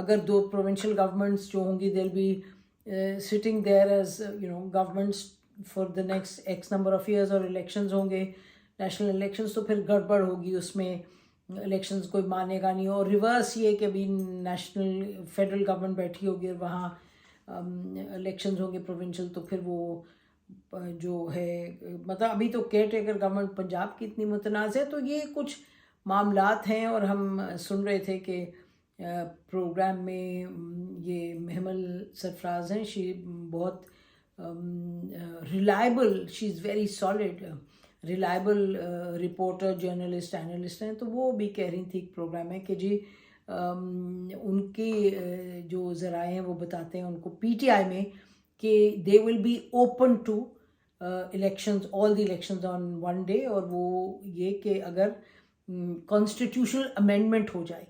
اگر 2 provincial governments جو ہوں گی they will be sitting there as governments for the next x number of years, اور elections ہوں گے نیشنل الیکشنز، تو پھر گڑبڑ ہوگی اس میں، الیکشنز کوئی مانے گا نہیں. اور ریورس یہ کہ ابھی نیشنل فیڈرل گورنمنٹ بیٹھی ہوگی اور وہاں الیکشنز ہوں گے پروونشل، تو پھر وہ جو ہے مطلب ابھی تو کیئر ٹیکر گورنمنٹ پنجاب کی اتنی متنازع ہے. تو یہ کچھ معاملات ہیں. اور ہم سن رہے تھے کہ پروگرام میں یہ محمل سرفراز ہیں، شی بہت reliable, she is very solid reliable reporter, journalist, analyst ہیں. تو وہ بھی کہہ رہی تھی ایک پروگرام میں کہ جی ان کی جو ذرائع ہیں وہ بتاتے ہیں ان کو پی ٹی آئی میں کہ they will be open to elections, all the elections on one day. اور وہ یہ کہ اگر کانسٹیٹیوشنل امینڈمنٹ ہو جائے،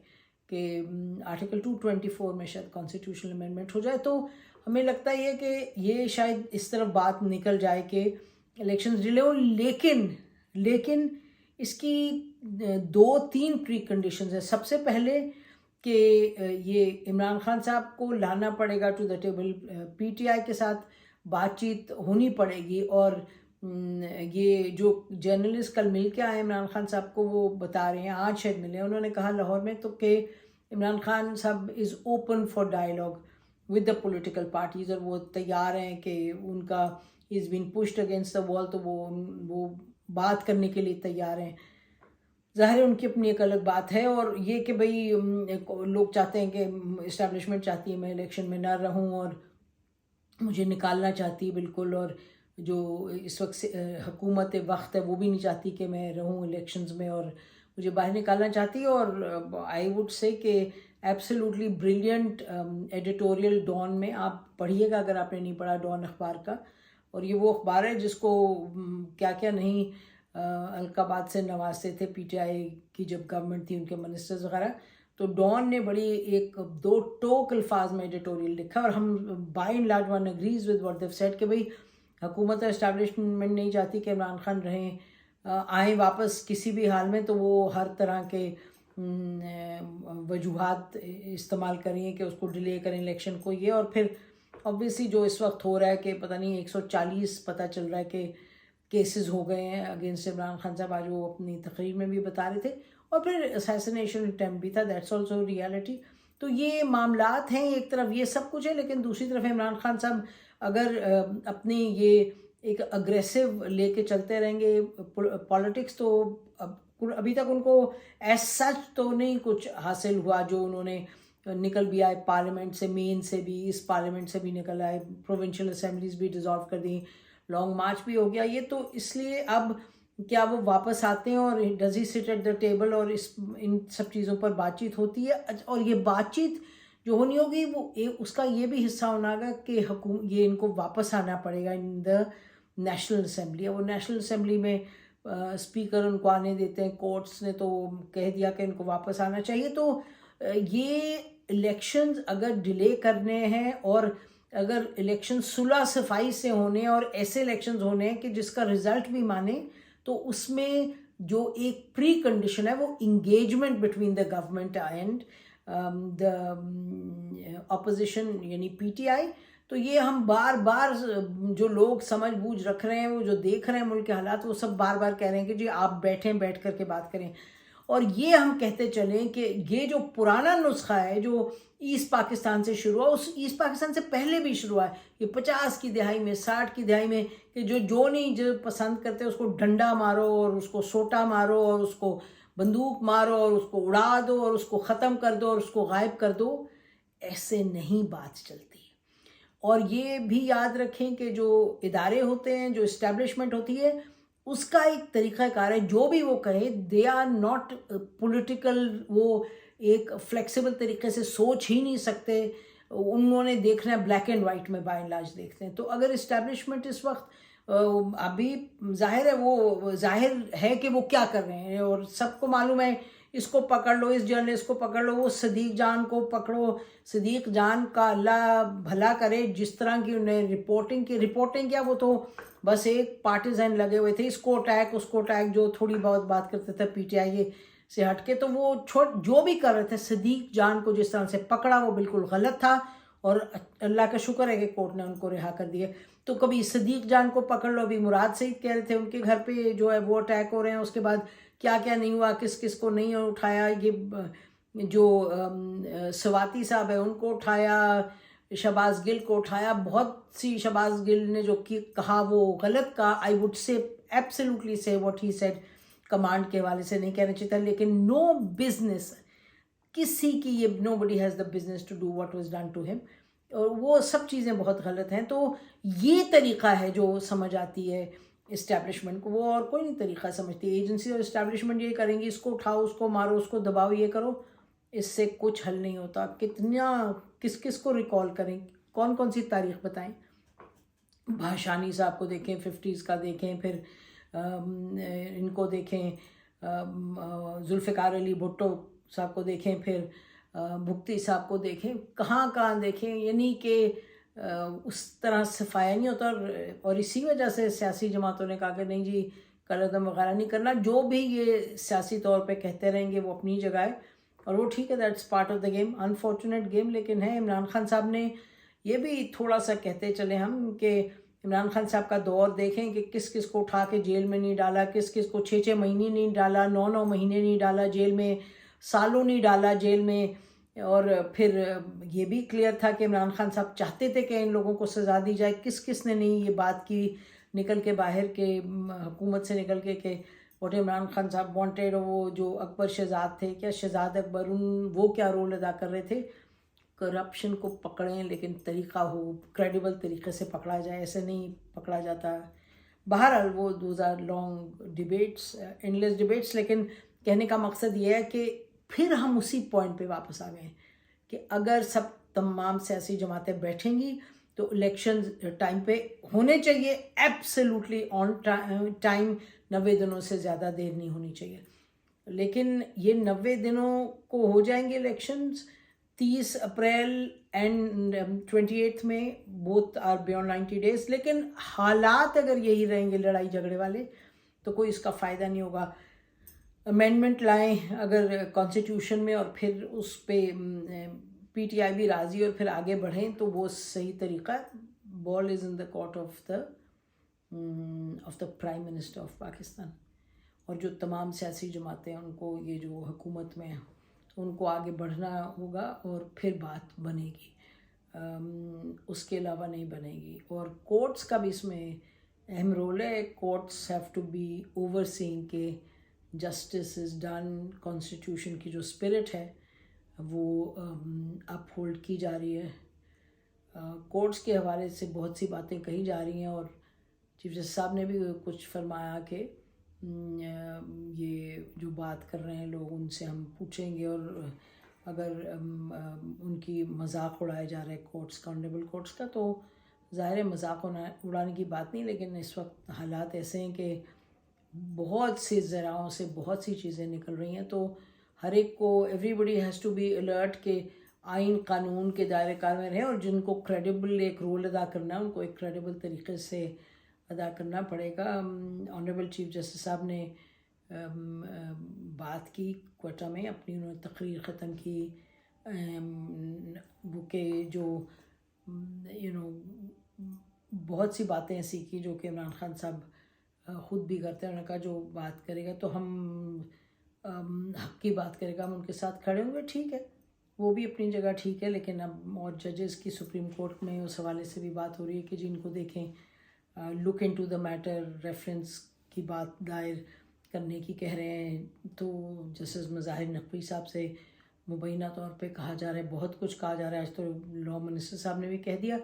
کہ آرٹیکل 224 میں شاید کانسٹیٹیوشنل امینڈمنٹ ہو جائے، تو ہمیں لگتا ہے کہ یہ شاید اس طرف بات نکل جائے کہ الیکشنز ڈیلے ہو. لیکن اس کی 2-3 پری کنڈیشنز ہیں. سب سے پہلے کہ یہ عمران خان صاحب کو لانا پڑے گا to the table, P T I کے ساتھ بات چیت ہونی پڑے گی. اور یہ جو جرنلسٹ کل مل کے آئے عمران خان صاحب کو، وہ بتا رہے ہیں، آج شاید ملے، انہوں نے کہا لاہور میں تو کہ عمران خان صاحب is open for dialogue with the political parties, اور وہ تیار ہیں کہ ان کا از بین پشڈ اگینسٹ دا وال، تو وہ بات کرنے کے لیے تیار ہیں. ظاہر ہے ان کی اپنی ایک الگ بات ہے. اور یہ کہ بھئی لوگ چاہتے ہیں کہ اسٹیبلشمنٹ چاہتی ہے میں الیکشن میں نہ رہوں اور مجھے نکالنا چاہتی ہے بالکل، اور جو اس وقت حکومت وقت ہے وہ بھی نہیں چاہتی کہ میں رہوں الیکشنز میں اور مجھے باہر نکالنا چاہتی ہے. اور آئی ووڈ سے کہ ایبسلیوٹلی بریلینٹ ایڈیٹوریل ڈان میں، آپ پڑھیے گا اگر آپ نے نہیں پڑھا ڈان اخبار کا. اور یہ وہ اخبار ہے جس کو کیا کیا نہیں القابات سے نوازتے تھے پی ٹی آئی کی جب گورنمنٹ تھی، ان کے منسٹرز وغیرہ. تو ڈان نے بڑی 1-2 ٹوک الفاظ میں ایڈیٹوریل لکھا، اور ہم by and large one agrees with what they've said کہ بھئی حکومت اسٹیبلشمنٹ نہیں چاہتی کہ عمران خان رہیں، آئیں واپس کسی بھی حال میں، تو وہ ہر طرح کے وجوہات استعمال کریں کہ اس کو ڈیلے کریں الیکشن کو. یہ اور پھر obviously جو اس وقت ہو رہا ہے کہ پتہ نہیں 140 پتہ چل رہا ہے کہ کیسز ہو گئے ہیں اگینسٹ عمران خان صاحب، آج وہ اپنی تقریر میں بھی بتا رہے تھے. اور پھر اسیسینیشن اٹیمپٹ بھی تھا، دیٹس آلسو ریالٹی. تو یہ معاملات ہیں، ایک طرف یہ سب کچھ ہے، لیکن دوسری طرف عمران خان صاحب اگر اپنی یہ ایک اگریسو لے کے چلتے رہیں گے پالیٹکس، تو ابھی تک ان کو ایز سچ تو نہیں کچھ حاصل ہوا. جو انہوں نے نکل بھی آئے پارلیمنٹ سے، مین سے بھی، اس پارلیمنٹ سے بھی نکل آئے، پروونشل اسمبلیز بھی ڈیزالو کر دیں، لانگ مارچ بھی ہو گیا. یہ تو اس لیے اب کیا وہ واپس آتے ہیں اور does he sit at the table, اور ان سب چیزوں پر بات چیت ہوتی ہے. اور یہ بات چیت جو ہونی ہوگی وہ اس کا یہ بھی حصہ ہونا گا کہ یہ ان کو واپس آنا پڑے گا ان دا نیشنل اسمبلی. وہ نیشنل اسمبلی میں اسپیکر ان کو آنے دیتے ہیں، کورٹس نے تو کہہ دیا کہ ان کو واپس آنا چاہیے. تو یہ الیکشنز اگر ڈیلے کرنے ہیں، اور اگر الیکشن صلح صفائی سے ہونے اور ایسے الیکشنز ہونے ہیں کہ جس کا رزلٹ بھی مانے، تو اس میں جو ایک پری کنڈیشن ہے وہ engagement between the government and the opposition یعنی پی ٹی آئی. تو یہ ہم بار بار جو لوگ سمجھ بوجھ رکھ رہے ہیں، وہ جو دیکھ رہے ہیں ملک کے حالات، وہ سب بار بار کہہ رہے ہیں کہ جی آپ بیٹھیں، بیٹھ کر کے بات کریں. اور یہ ہم کہتے چلیں کہ یہ جو پرانا نسخہ ہے جو ایسٹ پاکستان سے شروع ہوا، اس ایسٹ پاکستان سے پہلے بھی شروع ہوا ہے. یہ 50 کی دہائی میں، 60 کی دہائی میں، کہ جو نہیں جو پسند کرتے اس کو ڈنڈا مارو اور اس کو سوٹا مارو اور اس کو بندوق مارو اور اس کو اڑا دو اور اس کو ختم کر دو اور اس کو غائب کر دو. ایسے نہیں بات چلتی. اور یہ بھی یاد رکھیں کہ جو ادارے ہوتے ہیں، جو اسٹیبلشمنٹ ہوتی ہے، اس کا ایک طریقہ کار ہے. جو بھی وہ کرے، دے آر ناٹ پولیٹیکل، وہ ایک فلیکسیبل طریقے سے سوچ ہی نہیں سکتے. انہوں نے دیکھنا ہے بلیک اینڈ وائٹ میں، بائی اینڈ لارج دیکھتے ہیں. تو اگر اسٹیبلشمنٹ اس وقت ابھی ظاہر ہے، وہ ظاہر ہے کہ وہ کیا کر رہے ہیں، اور سب کو معلوم ہے، اس کو پکڑ لو، اس جرنلسٹ کو پکڑ لو، وہ صدیق جان کو پکڑو. صدیق جان کا اللہ بھلا کرے، جس طرح کی انہیں رپورٹنگ کیا، وہ تو بس ایک پارٹیزن لگے ہوئے تھے، اس کو اٹیک اس کو اٹیک، جو تھوڑی بہت بات کرتے تھے پی ٹی آئی. سے ہٹ کے. تو وہ جو بھی کر رہے تھے صدیق جان کو جس طرح سے پکڑا وہ بالکل غلط تھا, اور اللہ کا شکر ہے کہ کورٹ نے ان کو رہا کر دیا. تو کبھی صدیق جان کو پکڑ لو, ابھی مراد سعید کہہ رہے تھے ان کے گھر پہ جو ہے وہ اٹیک ہو رہے ہیں, اس کے بعد کیا کیا نہیں ہوا, کس کس کو نہیں اٹھایا, یہ جو سواتی صاحب ہے ان کو اٹھایا, شہباز گل کو اٹھایا, بہت سی شہباز گل نے جو کہا وہ غلط کہا. آئی وڈ سے ایبسلیوٹلی سے واٹ ہی سیڈ کمانڈ کے حوالے سے نہیں کہنا چاہیے تھا, لیکن نو بزنس کسی کی یہ nobody has the business to do what was done to ہم, اور وہ سب چیزیں بہت غلط ہیں. تو یہ طریقہ ہے جو سمجھ آتی ہے اسٹیبلشمنٹ کو, وہ اور کوئی نہیں طریقہ سمجھتی. ایجنسی اور اسٹیبلشمنٹ یہ کریں گی, اس کو اٹھاؤ, اس کو مارو, اس کو دباؤ, یہ کرو, اس سے کچھ حل نہیں ہوتا. کتنا کس کس کو ریکال کریں, کون کون سی تاریخ بتائیں. بھاشانی صاحب کو دیکھیں, 50s کا دیکھیں, پھر ان کو دیکھیں, ذوالفقار علی بھٹو صاحب کو دیکھیں, پھر بھکتی صاحب کو دیکھیں, کہاں کہاں دیکھیں. یعنی کہ اس طرح صفایا نہیں ہوتا, اور اسی وجہ سے سیاسی جماعتوں نے کہا کہ نہیں جی قلعہ وغیرہ نہیں کرنا. جو بھی یہ سیاسی طور پہ کہتے رہیں گے وہ اپنی جگہ ہے, اور وہ ٹھیک ہے, that's part of the game, unfortunate game. لیکن ہے عمران خان صاحب نے یہ بھی تھوڑا سا کہتے چلے ہم کہ عمران خان صاحب کا دور دیکھیں کہ کس کس کو اٹھا کے جیل میں نہیں ڈالا, کس کس کو 6 مہینے نہیں ڈالا, 9 مہینے نہیں ڈالا جیل میں, سالوں نہیں ڈالا جیل میں. اور پھر یہ بھی کلیئر تھا کہ عمران خان صاحب چاہتے تھے کہ ان لوگوں کو سزا دی جائے. کس کس نے نہیں یہ بات کی نکل کے باہر کے حکومت سے نکل کے کہ واٹ عمران خان صاحب وانٹیڈ. وہ جو اکبر شہزاد تھے, کیا شہزاد اکبر, وہ کیا رول ادا کر رہے تھے. کرپشن کو پکڑیں لیکن طریقہ ہو, کریڈیبل طریقے سے پکڑا جائے, ایسے نہیں پکڑا جاتا. بہرحال وہ those are long debates, endless debates. لیکن کہنے کا مقصد یہ ہے کہ پھر ہم اسی پوائنٹ پہ واپس آ گئے ہیں کہ اگر سب تمام سیاسی جماعتیں بیٹھیں گی تو الیکشن ٹائم پہ ہونے چاہیے, ایبسلیوٹلی آن ٹائم, 90 دنوں سے زیادہ دیر نہیں ہونی چاہیے. لیکن یہ 90 دنوں کو ہو جائیں گے الیکشنز 30 اپریل اینڈ 28 میں, بوتھ آر بیونڈ 90 days. لیکن حالات اگر یہی رہیں گے لڑائی جھگڑے والے تو کوئی اس کا فائدہ نہیں ہوگا. امینڈمنٹ لائیں اگر کانسٹیٹیوشن میں, اور پھر اس پہ پی ٹی آئی بھی راضی اور پھر آگے بڑھیں تو وہ صحیح طریقہ ہے. Ball is in the court of the prime minister of Pakistan. اور جو تمام سیاسی جماعتیں ہیں ان کو یہ جو حکومت میں ہیں ان کو آگے بڑھنا ہوگا اور پھر بات بنے گی, اس کے علاوہ نہیں بنے گی. اور کورٹس کا بھی اس میں اہم رول ہے. Courts have to be overseeing کہ جسٹس از ڈن, کانسٹیٹیوشن کی جو اسپرٹ ہے وہ اپ ہولڈ کی جا رہی ہے. کورٹس کے حوالے سے بہت سی باتیں کہی جا رہی ہیں, اور چیف جسٹس صاحب نے بھی کچھ فرمایا کہ یہ جو بات کر رہے ہیں لوگ ان سے ہم پوچھیں گے, اور اگر ان کی مذاق اڑایا جا رہا ہے کورٹس کا, آنریبل کورٹس کا, تو ظاہر ہے مذاق اڑانے کی بات نہیں. لیکن اس وقت حالات ایسے ہیں کہ بہت سی ذرائعوں سے بہت سی چیزیں نکل رہی ہیں, تو ہر ایک کو everybody has to be alert کہ آئین قانون کے دائرے کار میں رہیں, اور جن کو کریڈیبل ایک رول ادا کرنا ہے ان کو ایک کریڈیبل طریقے سے ادا کرنا پڑے گا. آنریبل چیف جسٹس صاحب نے بات کی کوئٹہ میں, اپنی انہوں نے تقریر ختم کی, وہ کہ جو بہت سی باتیں ایسی کی جو کہ عمران خان صاحب خود بھی کرتے ہیں. انہوں نے کہا جو بات کرے گا تو ہم حق کی بات کرے گا, ہم ان کے ساتھ کھڑے ہوں گے. ٹھیک ہے, وہ بھی اپنی جگہ ٹھیک ہے. لیکن اب اور ججز کی سپریم کورٹ میں اس حوالے سے بھی بات ہو رہی ہے کہ جن کو دیکھیں لک ان ٹو دا میٹر, ریفرنس کی بات دائر کرنے کی کہہ رہے ہیں. تو جسٹس مظاہر نقوی صاحب سے مبینہ طور پہ کہا جا رہا ہے, بہت کچھ کہا جا رہا ہے. آج تو لاء منسٹر صاحب نے بھی کہہ دیا.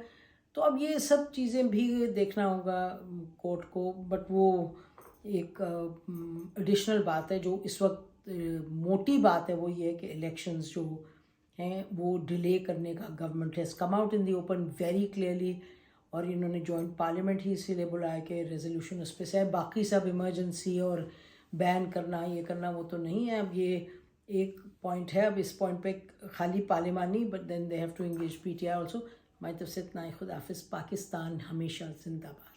تو اب یہ سب چیزیں بھی دیکھنا ہوگا کورٹ کو. بٹ وہ ایک ایڈیشنل بات ہے جو اس وقت موٹی بات ہے, وہ یہ ہے کہ الیکشنز جو ہیں وہ ڈیلے کرنے کا government has come out in the open very clearly. اور انہوں نے جوائنٹ پارلیمنٹ ہی اسی لیے بلایا کہ ریزولوشن اس پہ سے ہے. باقی سب ایمرجنسی اور بین کرنا یہ کرنا وہ تو نہیں ہے. اب یہ ایک پوائنٹ ہے, اب اس پوائنٹ پہ خالی پارلیمانی, but then they have to engage P T I also. ہماری طرف سے اتنا ہی. خدا حافظ. پاکستان ہمیشہ زندہ باد.